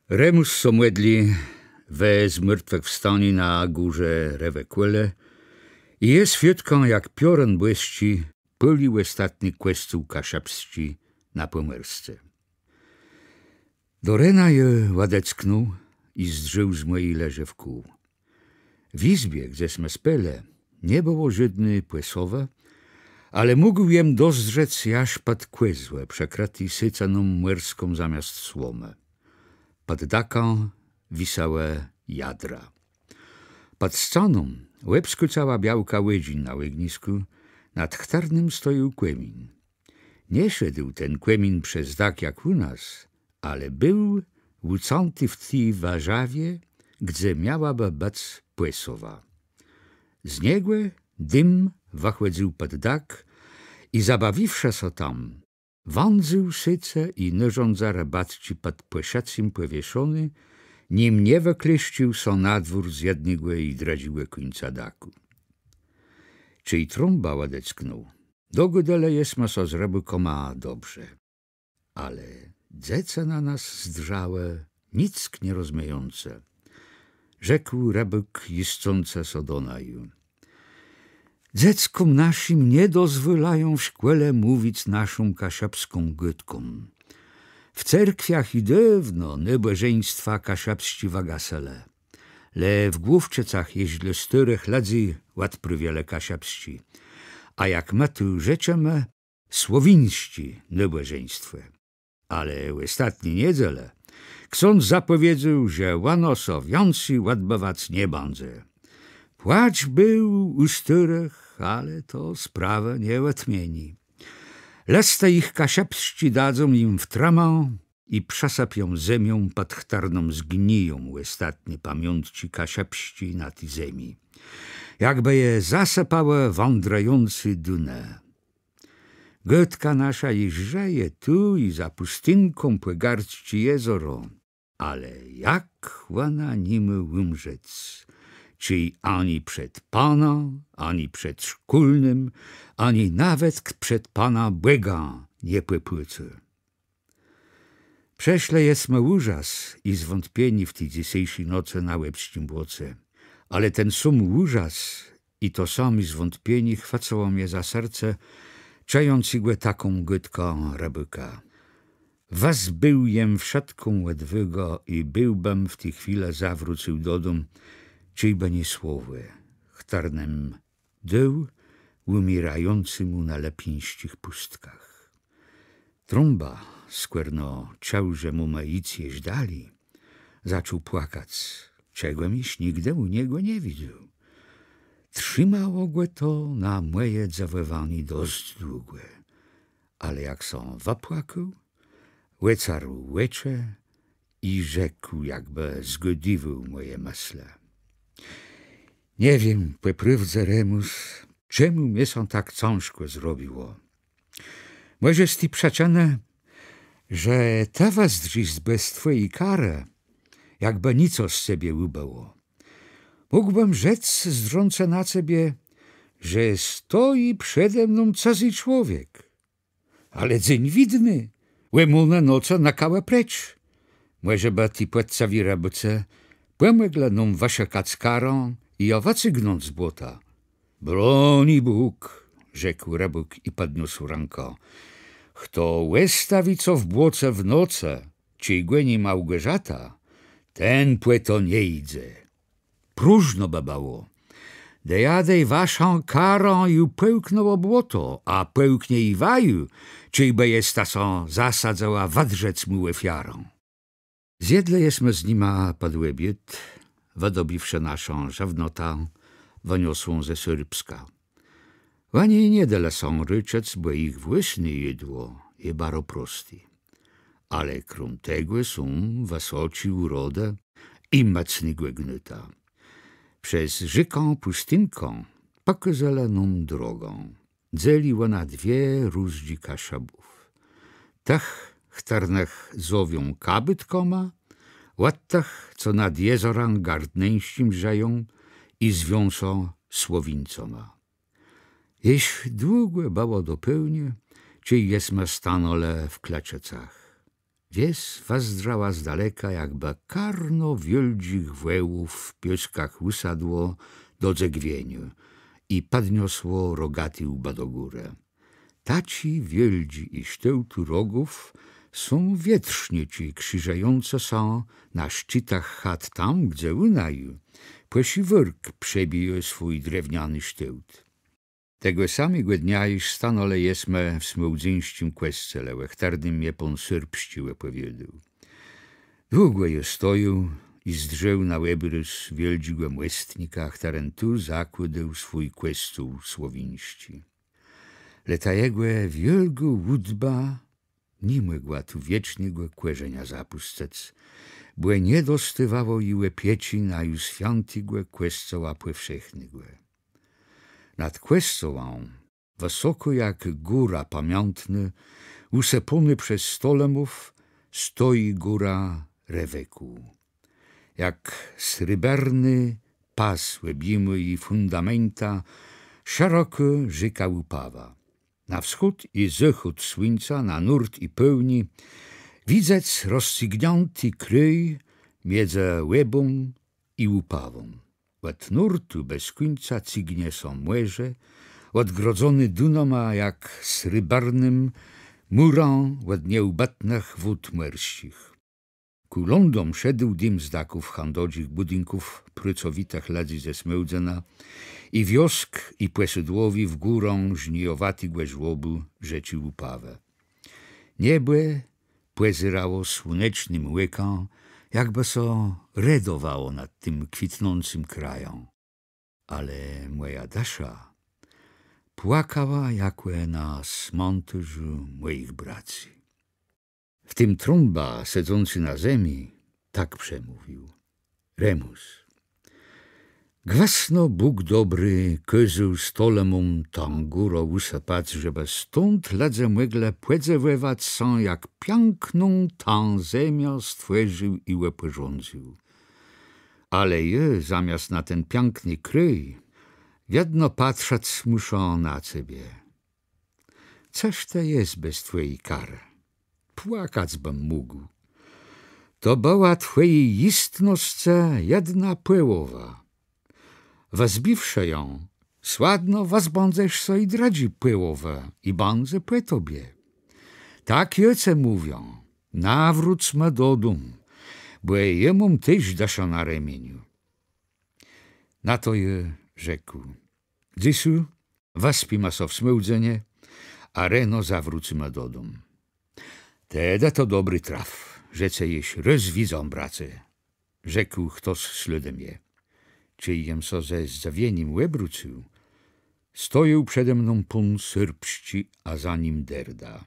Remus somłedli we zmartwychwstani na górze Rewekwele i jest fiutką jak piorun błyszczy pylił ostatni kwestiu kaszapsci na pomersce. Do rena je ładecknął i zdrzył z mojej leże w kół. W izbie, gdzie sme spele, nie było żydny płysowe, ale mógł jem dozdrzec jaż pod kłezłe, przekraty sycaną młerską zamiast słomę. Pod daką wisałe jadra. Pod scaną łeb skucała białka łydzin na łygnisku, nad chtarnym stoił kłemin. Nie szedł ten kłemin przez dak jak u nas, ale był łucąty w tej warzawie, gdzie miałaby być płysowa. Z niegłe dym wachłedził pod dak i zabawiwszy się tam, wądzył syce i nyrząd zarabatci pod płeszacim powieszony, nim nie wykleścił so na dwór z jednego i dradziłe końca daku. Czyj trąba ładecknął. Dogodele jest ma so zrobił koma dobrze. Ale dzece na nas zdrzałe, nick nie rozmiejące. Rzekł rabek jisczące so do naju. Dzeckom naszym nie dozwolają w szkole mówić naszą kaszapską gytką. W cerkwiach i dawno niebożeństwa kaszapści wagasele. Le w główczycach jeźle styrech ladzy ład prywiele kaszapści. A jak ma tu rzeczeme, słowińści niebożeństwo. Ale w ostatniej niedzielę ksiądz zapowiedział, że łanoso więcej ładbować nie będzie. Płacz był u styrech, ale to sprawę nie odmieni. Leste ich kaszapści dadzą im w tramę i przesapią ziemią pod chtarną zgniją ostatnie pamiątci kaszapści na tej ziemi. Jakby je zasypały wądrający dunę. Gotka nasza jeżdżeje tu i za pustynką płygarci jezoro, ale jak ona nim umrzec? Czy ani przed Pana, ani przed szkulnym, ani nawet przed Pana Błega nie popłyce. Prześle jest ужас i zwątpieni w tej dzisiejszej nocy na łebskim błoce. Ale ten sum ужас i to sami zwątpieni chwacało mnie za serce, czejąc igłę taką gytką rabyka. Was był jem wszatką łedwygo i byłbym w tej chwile zawrócił do dom, czyjby nie słowy, chtarnem dył, umierający mu na lepińskich pustkach. Trąba, skwerno ciałże mu maicje żdali, zaczął płakać, czego miś nigdy u niego nie widział. Trzymało go to na moje zawewani dość długo, ale jak są wapłakał, łecarł łecze i rzekł, jakby zgodziwał moje masle. Nie wiem, poprywdze Remus, czemu mnie są tak ciężko zrobiło. Może jest ti przeczane, że ta was dziś bez twojej kary, jakby nico z siebie ubało. Mógłbym rzec zdrące na ciebie, że stoi przede mną cazy człowiek. Ale dzień widny, łemulna noca nakała precz. Może by ti płetcawi rabuce pomogła nam wasza kackarą i owacy gnąc z błota. Broni Bóg, rzekł rabuk i podniósł rękę. Kto łestawi co w błoce w noce, czy głeni Małgorzata, ten płeto nie idzie. Próżno babało. Dejadej waszą karą i pełknęło błoto, a pełknie i waju, czyjby jest ta są zasadzała wadrzec mu ofiarą. Zjedle jesme z nima padły biet, wadobiwsze naszą żawnotę, waniosłą ze Syrbska. Wani nie dele są ryczec, bo ich własne jedło je baro prosty. Ale krom tego są wasoci urodę i macnigłe gnyta. Przez rzeką pustynką pokazalaną drogą dzieliła na dwie różdzi kaszabów. Tach chtarnach zowią kabytkoma, łattach, co nad jezorem gardneńskim żają i zwiążą słowińcoma. Jeś długo bało dopełnie, czy jesme stanole w kleczecach. Wies wazdrała z daleka, jakby karno wieldzich włełów w pioskach usadło do dżegwieniu i podniosło rogaty łba do górę. Taci wieldzi i sztyłtu rogów są wietrznieci krzyżające są na szczytach chat tam, gdzie unaju, płesi wyrk przebije swój drewniany sztyłt. Tego samego dnia, iż stanole jesme w smołdzyńszczym kwescele, łechtarnym mnie pon syrpścił powiedział. Długo je stoju i zdrzeł na łebrys wieldzigłem łestnika, którym tu zakładał swój kwestół słowińści. Leta jegłe wielgo łudba nie mogła tu wiecznego kłerzenia zapustec, bo nie dostywało iłe pieci na już świętygłe kwescoła powszechnygłe. Nad kwescołą, wysoko jak góra pamiątny, usepony przez stolemów, stoi góra Reweku. Jak srebrny pas łebimy i fundamenta, szeroko rzeka Łupawa. Na wschód i zachód słońca, na nurt i pełni, widzec rozsygnięty kryj między łebą i Łupawą. Od nurtu bez końca cygnie są młeże, odgrodzony dunoma jak srebrnym murą od nieubatnych wód mierskich. Ku lądom szedł dym z daków handodzich budynków prycowitych ladzi ze Smełdzena i wiosk i płesydłowi w górą żnijowaty żłobu rzeczy Łupawe. Niebie płezyrało słonecznym łyką, jakby so redowało nad tym kwitnącym krajem. Ale moja Dasza płakała jakże na smontyżu moich braci. W tym trąba, sedzący na ziemi, tak przemówił. Remus, gwasno Bóg dobry közył stolemum tą górą usapać, żeby stąd ledze młegle płedzewewać są, jak piękną tą ziemię stworzył i łepyrządził. Ale je, zamiast na ten piękny kryj, jedno patrzeć muszą na ciebie. Coś to jest bez twojej kary. Płakać bym mógł. To była twojej istnosce jedna pyłowa. Wezbiwszy ją, sładno wazbądzesz so i dradzi pyłowe i bądze po tobie. Tak jece mówią, nawróćmy do dum, bo jemu też dasza na ramieniu. Na to je rzekł, dzisu waspimy so w Smełdzenie, a reno zawrócimy do dum. Teda to dobry traf, rzece jeś rozwidzą brace, rzekł kto z śledem je. Czy jem so ze zdziwieniem łebruczył, stoją przede mną pun syrpści, a za nim derda.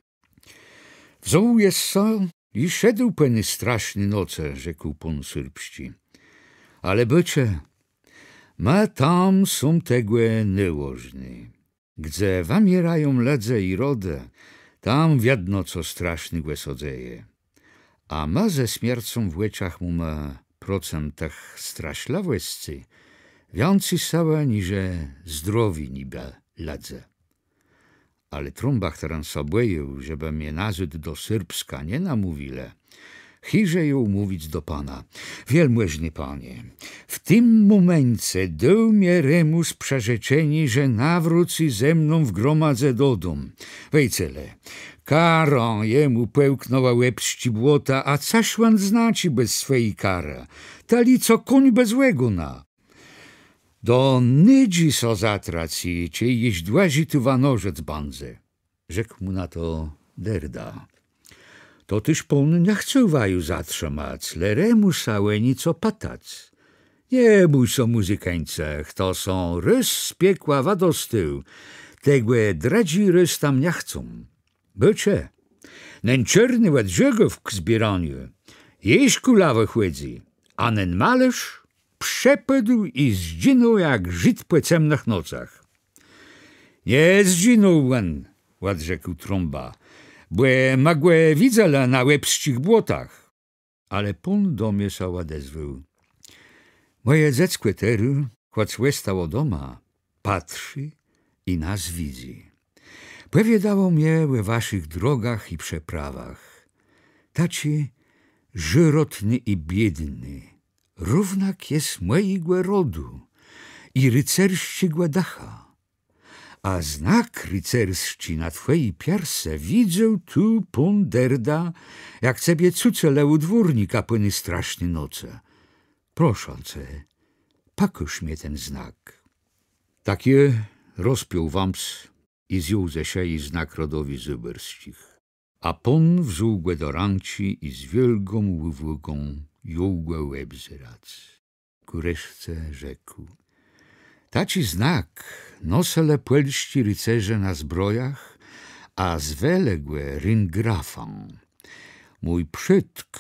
Wzoł jest so i szedł peny straszny noce, rzekł pun syrpści. Ale bycze, ma tam są tegłe niełożny. Gdzie wamierają ledze i rodę, tam wiadno co straszny głesodzeje. A ma ze śmiercą w łeczach mu ma procentach straślawescy, więcej sała niże zdrowi niby ledze. Ale trąba, którą sobieją, żeby mnie nazyd do Syrbska nie namówile, chyże ją mówić do pana. Wielmożny panie, w tym momencie dał mnie Remus przerzeczeni, że nawróci ze mną w gromadze do dom. Wejcele, karą jemu pełknęła łeb ścibłota, a coś on znaczy bez swej kary. Tali co koń bez łeguna. Do nydzi so zatraci, czy jeść dłazi tu wanorzec bandze. Rzekł mu na to derda. To tyż pon nie chcą waju zatrzymać, le musałe nico patać. Nie bój so muzykańce, to są rys z piekła wadostył, tegłe dradzi rys tam nie chcą. Bycze, nen czerny ład żegów k zbieraniu, jeś kulawe chłedzi, a nen malerz przepadł i zdzinoł jak żyd po ciemnych nocach. Nie zdzinoł on, ład rzekł trąba, bo magłe widzele na łebskich błotach. Ale pun do mnie się odezwał. Moje dziecko teru, choć łestało doma, patrzy i nas widzi. Powiedało mnie we waszych drogach i przeprawach. Taci żyrotny i biedny, równak jest mojego rodu i rycerścigła dacha. A znak rycerski na twojej pierse widzę tu pun derda, jak sobie cucele u dwórnika płyny straszny noce. Proszę cię, pakusz mnie ten znak. Takie rozpiął wams i zjął ze siei znak rodowi zyberskich. A pon wziął go do ranci i z wielką ływługą jął go łeb zerac. Ku reszce rzekł: taci znak nosele płelści rycerze na zbrojach, a zweległe ryngrafą. Mój przydk,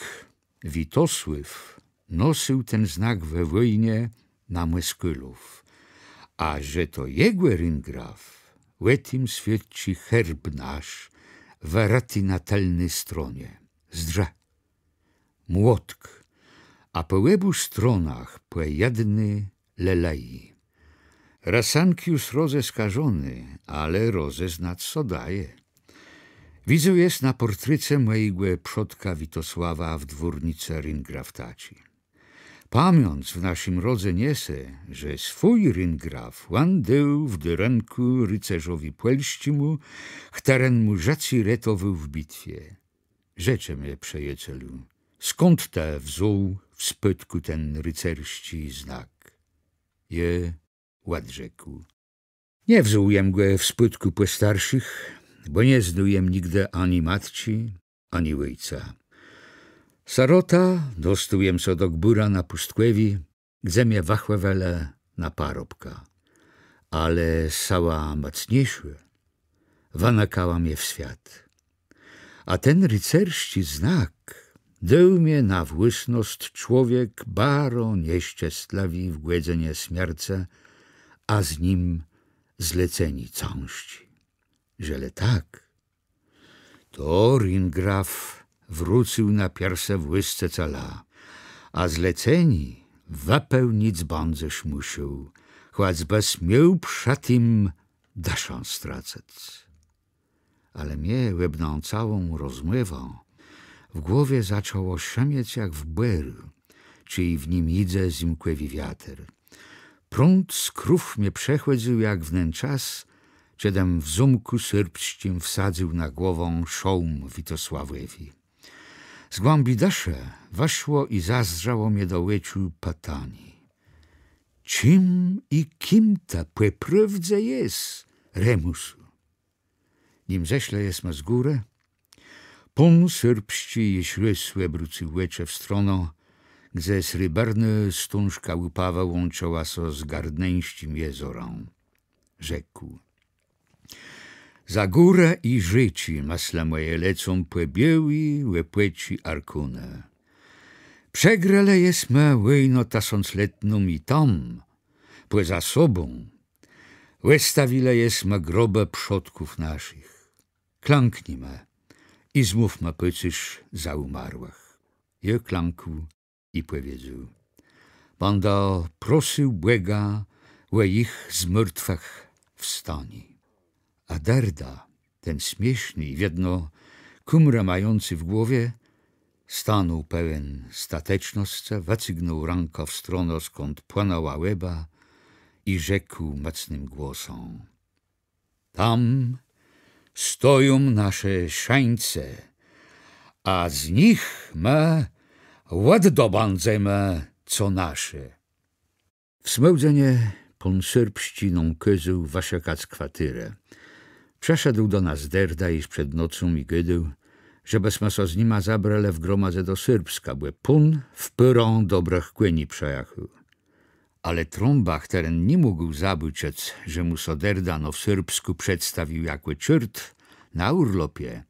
Witosływ, nosył ten znak we wojnie na Mweskylów, a że to jego ryngraf, łetim świeci herb nasz w ratynatalnej stronie, zdrze, młotk, a po łebu stronach po jedny lelei. Rasankius roze skażony, ale roze znać co daje. Widzę jest na portryce mojego przodka Witosława w dwórnice ryngraftaci. Pamiąc w naszym rodze niese, że swój ryngraf łandył w ręku rycerzowi płelścimu, któren mu żaci retował w bitwie. Rzecze mnie przejecelu, skąd te wziął w spytku ten rycerści znak? Je ład rzekł: nie wziąłem go w spytku po starszych, bo nie zdujem nigdy ani matci, ani ojca. Sarota dostujem so do gbura na pustkwewi, gdzie mnie wachłewele na parobka. Ale sała mocniejsze, wanakała mnie w świat. A ten rycerści znak dał mnie na włysność człowiek baro nieszczęśliwy w głedzenie śmierce, a z nim zleceni cąści. Żele tak, to ryngraf wrócił na pierse w łysce cala, a zleceni wapełnic będziesz musiał, choć bez miał przatym daszą stracać. Ale mnie łebną całą rozmową w głowie zaczęło szamieć jak w beru, czyli w nim idzie zimkłewi wiatr. Prąd z krów mnie przechłydził jak wnęczas, ciedem w zumku syrbściem wsadził na głową szołm Witosławowi. Z głębi dasze weszło i zazdrzało mnie do łeciu patani. Czym i kim ta płeprawdze jest, Remusu? Nim ześle jest ma z górę, pun syrbści jeśli słebrucy łecze w strono, gdzie srebrny stunżka łupawa łączyła so z gardneńścim jezorą. Rzekł: za górę i życi masla moje lecą płebieły łepłeci arkune. Przegrele jest me łejno tasącletną i tam, płe za sobą, łestawile jest me grobę przodków naszych. Klanknij me i zmów me pycysz za umarłych. Je klankł i powiedział: będę prosił Błega, łe ich z mrtwych wstani. A derda, ten śmieszny i wiedno kumrę mający w głowie, stanął pełen stateczności, wacygnął rękę w stronę, skąd płonęła łeba i rzekł mocnym głosem: tam stoją nasze szańce, a z nich my ładdobędziemy co nasze. W smełdzenie pon syrbściną kyzył wasiekać kwatyrę. Przeszedł do nas derda iż przed nocą i gydył, że bez maso z nima zabrele w gromadze do Syrbska, bo pun w pyrą dobrych kłyni przejechał. Ale trąbach teren nie mógł zabyciec, że mu so derda no w Syrbsku przedstawił jakły czyrt na urlopie.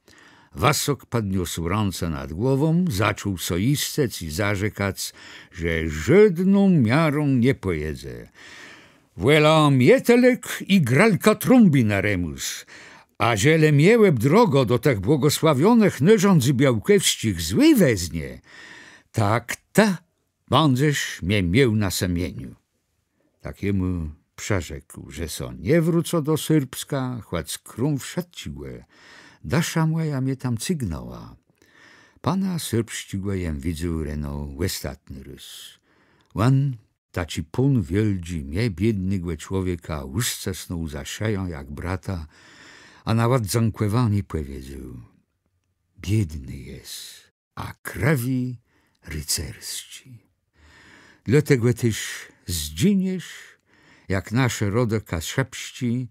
Wasok podniósł ręce nad głową, zaczął so istec i zarzekać, że żadną miarą nie pojedzie. Wela mietelek i gralka trąbi na Remus, a ziele miełeb drogo do tych błogosławionych nyrządzy białkewścich zły weznie, tak ta będziesz mnie miał na semieniu. Takiemu przerzekł, że so nie wrócą do Syrbska, choć krum wszedciłe, dasza moja mnie tam cygnęła. pana syrpścigłejem widzę reno łestatny rys. Wan taci pun wieldzi mnie biednygłe człowieka łyżce snu zasieją jak brata, a nawet zankłewani powiedzą. Biedny jest, a krewi rycersci. Dlatego też zdziniesz, jak nasze rodo kaszepści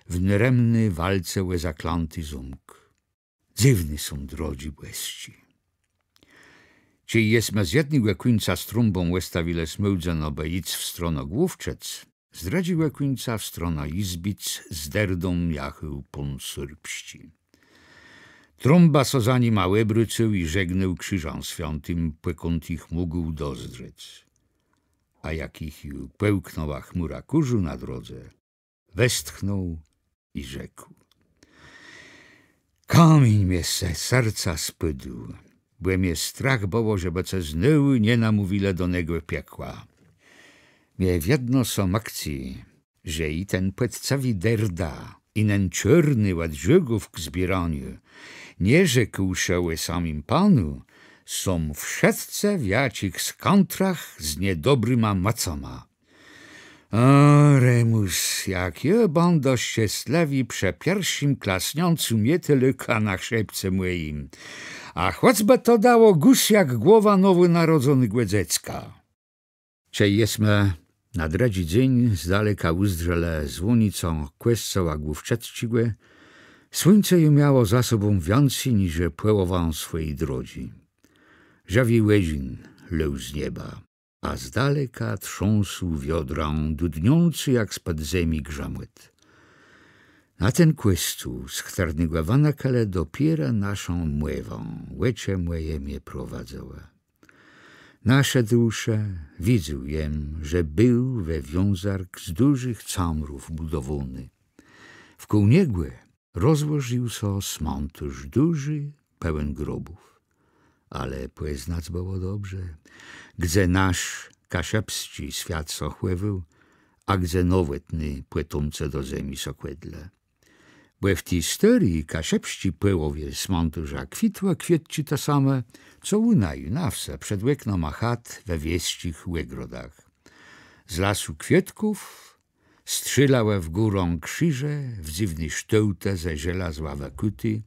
w nieremny walce łezaklanty zumk. Dziwny są drodzy błeści. Czy jest z jednego końca strumbą łestawile smyłdzen obejść w stronę główczec, zdradziłe końca w stronę izbic z derdą jachył pun syrpści. Trumba so za nim małe brycył i żegnął krzyżom świątym, płekąt ich mógł dozdrzec. A jak ich pełknęła chmura kurzu na drodze, westchnął i rzekł. Kamień mnie se serca spydł, bo mnie strach było, żeby ce znyły nie namówile do nego piekła. Mnie wiedno są akcji, że i ten płetcawi derda, i nen czerny ład żegów k zbieraniu, nie rzekł się samim panu, są wszetce wiacich z kontrach z niedobryma macoma. O, Remus, jak je będą szczęśliwi przy pierwszym klasniącu mnie tylko na szepce moim, a choćby to dało gus jak głowa nowonarodzonego dziecka. Czy jesme na dredzi dzień z daleka uzdrzele złonicą kłescoła główczecćigłe, słońce je miało za sobą więcej niż płełową swojej drodzi. Żawi łezin leł z nieba, a z daleka trząsł wiodrą dudniący jak spod ziemi grzamłyt. Na ten kłescu schtarnego wanakale dopiero naszą młewą, łecze moje mnie prowadzała. Nasze dusze widzę jem, że był we wiązark z dużych camrów budowany. Wkoł niegłe rozłożył so smontusz duży, pełen grobów. Ale poznać było dobrze, gdzie nasz kaszepści świat so chłewył, a gdzie nowetny płetumce do ziemi so kłedle. Bo w tej historii kaszepści płyłowie smontuża kwitła kwietci to same, co unaju na wse przed łekną chat we wieścich łegrodach. Z lasu kwietków strzylałe w górą krzyże, w dziwny sztyłte ze żelazła wakuty,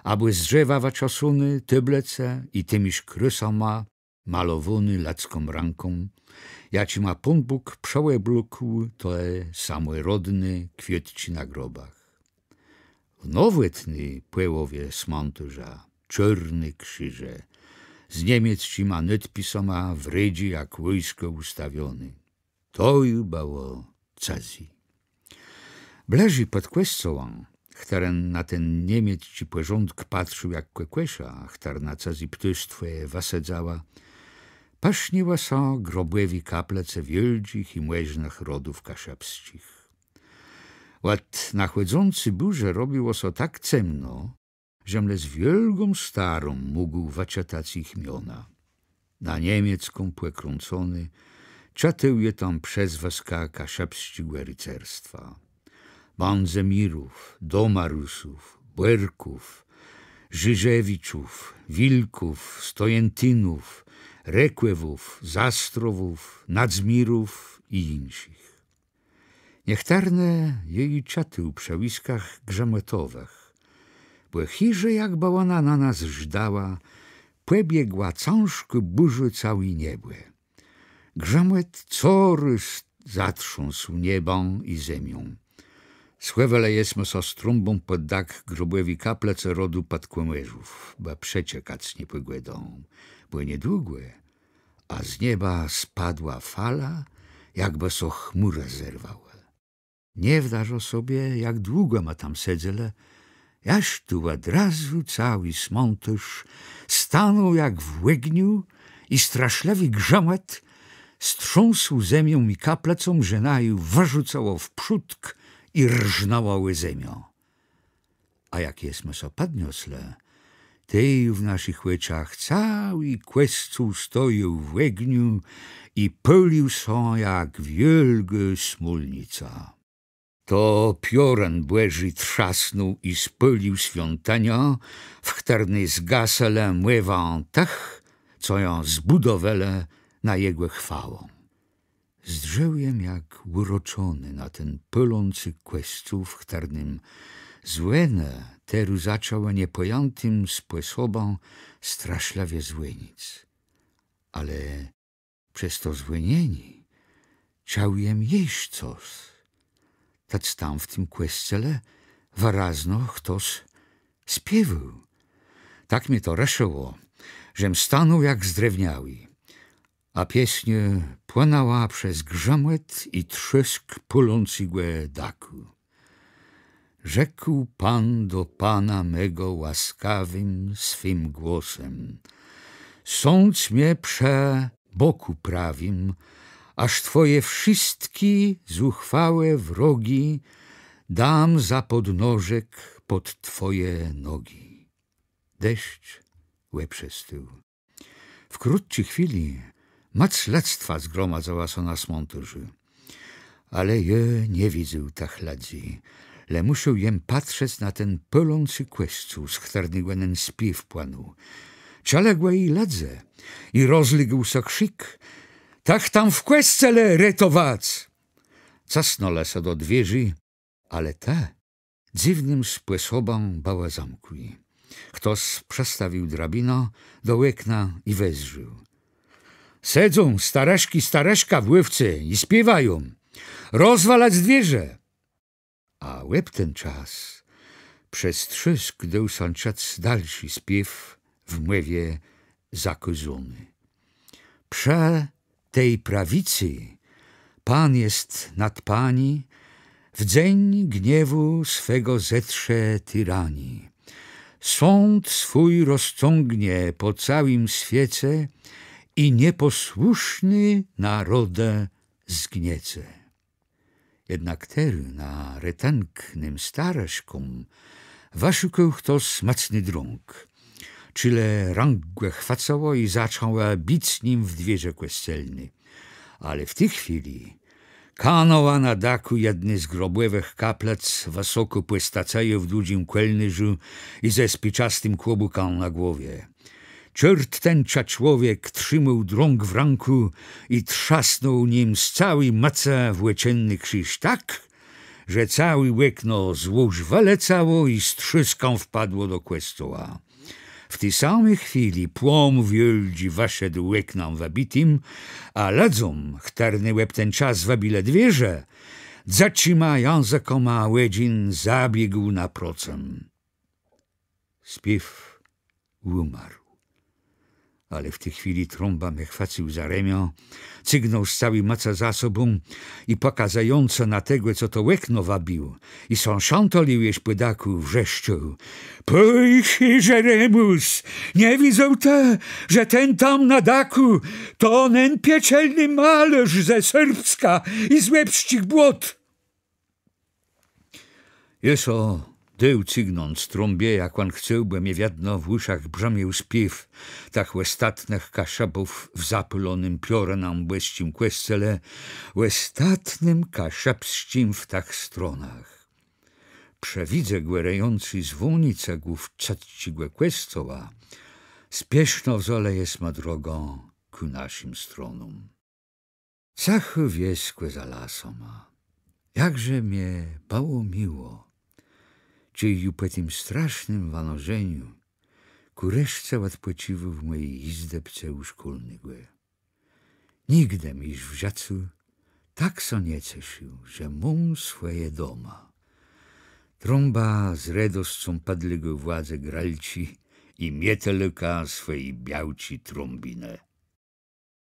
aby z drzewa waczosuny, tyblece i tymiż krysoma malowany lacką ranką, jaci ma Pan Bóg przełeblukł te samorodne kwietci na grobach. W nowetny płyłowie smontuża, czarny krzyże, z Niemiec ma nadpisoma w rydzi jak wojsko ustawiony. To ju było Cazji. Bleży pod kłescołą, któren na ten Niemiec ci porządek patrzył jak kłekwesza, chtar na Cazji ptystwo wasedzała, paszniła so groblewi kaplece wieldzich i młeźnych rodów kaszepskich. Ład nachłodzący burze robiło so tak cemno, że mle z wielgą starą mógł waczytać ich miona. Na niemiecką płekrącony czatył je tam przez wojska kaszepścigłe rycerstwa. Banzemirów, Domarusów, Błerków, Żyżewiczów, Wilków, Stojentynów, Rekłewów, Zastrowów, Nadzmirów i inszych. Niechtarne jej czatył przy wiskach grzemetowych, bo chirze jak bałana na nas żdała, pobiegła cążku burzy cały niebłe. Grzemot corys zatrząsł niebą i ziemią. Schłewele jesmo so strumbą pod dak groblewi kaplece rodu padkłomierzów, bo przeciekać nie pogłedą, bo niedługłe, a z nieba spadła fala, jakby so chmura zerwała. Nie wdarzo sobie, jak długo ma tam sedzele, jaż tu od razu cały smontusz stanął jak w łegniu i straszliwy grzemot strząsł ziemią i kaplecą, że naju wyrzucało w przódk i rżnęło ziemią. A jak jesmo so podniosle, tej w naszych łeczach cały kłescu stoił w łegniu i pylił so jak wielga smolnica. To pioren błeży trzasnął i spylił świątenia, w której zgasele mływa tech, co ją zbudowele na jego chwałą. Zdrzełem jak uroczony na ten pylący kwestiu, w którym złene teru zaczęła niepojętym sposobem straszlawie złynić. Ale przez to złynieni chciałem jeść coś. Tak tam w tym kwestele wyrazno ktoś śpiewał. Tak mnie to raszyło, żem stanął jak zdrewniały, a pieśnie płynęła przez grzemot i trzysk pulącego daku. Rzekł Pan do Pana mego łaskawym swym głosem: sądź mnie prze boku prawim, aż twoje wszystkie zuchwałe wrogi dam za podnożek pod twoje nogi. Deszcz łeprzestał. W krótkiej chwili mac śledztwa zgromadzała się na smonturzu, ale je nie widział tak ladzi, le musiał jem patrzeć na ten pylący kwestiu, z którego ten śpiew płynął. Czaległa i ladze i rozległ się krzyk: tak tam w kwestele retować! Zasnął się do dwierzy, ale te dziwnym sposobem bała zamkły. Ktoś przestawił drabino do łekna i wezżył: sedzą stareszka w ływce i śpiewają: rozwalać dwierze! A łeb ten czas przez trzysk dał sączać dalszy śpiew w mływie zakozony. Prze tej prawicy Pan jest nad pani, w dzień gniewu swego zetrze tyranii. Sąd swój rozciągnie po całym świecie i nieposłuszny narodę zgniece. Jednak tery na retenknym stareszkom waszukał ktoś macny drąg, czyle rangłe chwacało i zaczęła bić nim w dwierze kwestelny. Ale w tej chwili kanała na daku jedny z grobłewych kaplec wysoko płystaceje w dużym kłelnyżu i ze spiczastym kłobuką na głowie. Czert ten człowiek trzymał drąg w ręku i trzasnął nim z całej maca w łecienny krzyż tak, że cały łekno złóż wylecało i z trzyską wpadło do kwestoła. W tej samej chwili płom wielgi weszedł łeknam wabitym, a ladzom, chterny łeb ten czas wabile dwierze, zatrzyma językoma łedzin zabiegł na procem. Śpiew umarł. Ale w tej chwili trąba mnie chwacił za remię, cygnął z całej maca za sobą i pokazająco na tego, co to łekno wabił, i sąsiątolił jeś pydaku wrzeszczał: pojchy, Żeremus, nie widzą te, że ten tam na daku to onen pieczelny malarz ze Serbska i z Łebszcich Błot. Jeso dył cygnąc trąbie, jak on chciał, bo mnie wiadno w uszach brzmiał śpiew tak łestatnych kaszabów w zapylonym piorenem błeścim kwestele, łestatnym kaszabscim w tak stronach. Przewidzę głerejący dzwonice głów czadcigłe kwestoła, spieszno wzole jest ma drogą ku naszym stronom. Cachy wieskłe za lasoma, jakże mnie bało miło, czy po tym strasznym wanorzeniu ku reszce odpłyciwu w mojej izdebce uszkolnygłe. Nigdy miś w żacu tak so nie cieszył, że mam swoje doma. Trąba z radoscą padlego władze gralci i mietelka swojej białci trąbinę.